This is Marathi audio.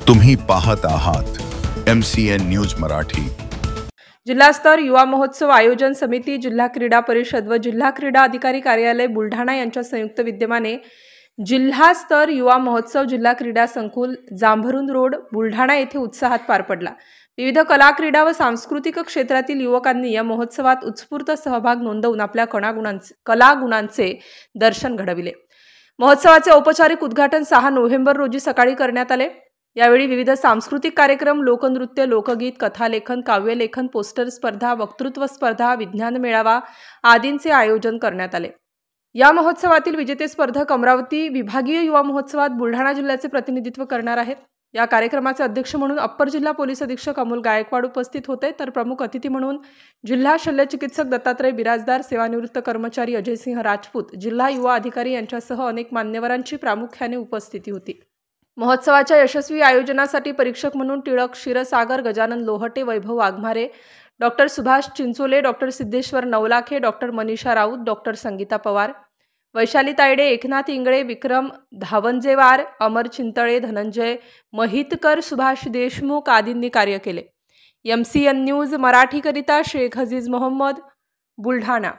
तुम्ही पाहत आहात MCN न्यूज मराठी। जिल्हा स्तर युवा महोत्सव आयोजन समिती, जिल्हा क्रीडा परिषद व जिल्हा क्रीडा अधिकारी कार्यालय बुलढाणा यांच्या संयुक्त विद्यमाने जिल्हा स्तर युवा महोत्सव जिल्हा क्रीडा संकुल जांभरुण रोड बुलढाणा येथे उत्साहात पार पडला। विविध कला, क्रीडा व सांस्कृतिक क्षेत्रातील युवकांनी या महोत्सवात उत्स्फूर्त सहभाग नोंदवून आपल्या कलागुणांचे दर्शन घडविले। महोत्सवाचे औपचारिक उद्घाटन 6 नोव्हेंबर रोजी सकाळी करण्यात आले। यावेळी विविध सांस्कृतिक कार्यक्रम, लोकनृत्य, लोकगीत, कथालेखन, काव्यलेखन, पोस्टर स्पर्धा, वक्तृत्व स्पर्धा, विज्ञान मेळावा आदींचे आयोजन करण्यात आले। या महोत्सवातील विजेते स्पर्धक अमरावती विभागीय युवा महोत्सवात बुलढाणा जिल्ह्याचे प्रतिनिधित्व करणार आहेत। या कार्यक्रमाचे अध्यक्ष म्हणून अप्पर जिल्हा पोलीस अधीक्षक अमोल गायकवाड उपस्थित होते, तर प्रमुख अतिथी म्हणून जिल्हा शल्यचिकित्सक दत्तात्रय बिराजदार, सेवानिवृत्त कर्मचारी अजयसिंह राजपूत, जिल्हा युवा अधिकारी यांच्यासह अनेक मान्यवरांची प्रामुख्याने उपस्थिती होती। महोत्सवाच्या यशस्वी आयोजनासाठी परीक्षक म्हणून Tilak Kshirsagar, Gajanan Lohate, Vaibhav Waghmare, doctor Subhash Chinchole, doctor Siddheshwar Navlakhe, doctor Manisha Raut, doctor Sangita Pawar, Vaishali Tayde, Eknath Ingle, Vikram Dhawanjewar, Amar Chintale, Dhananjay Mahitkar, Subhash Deshmukh आदींनी कार्य केले। MCN न्यूज मराठीकरिता शेख हजीज मोहम्मद, बुलढाणा।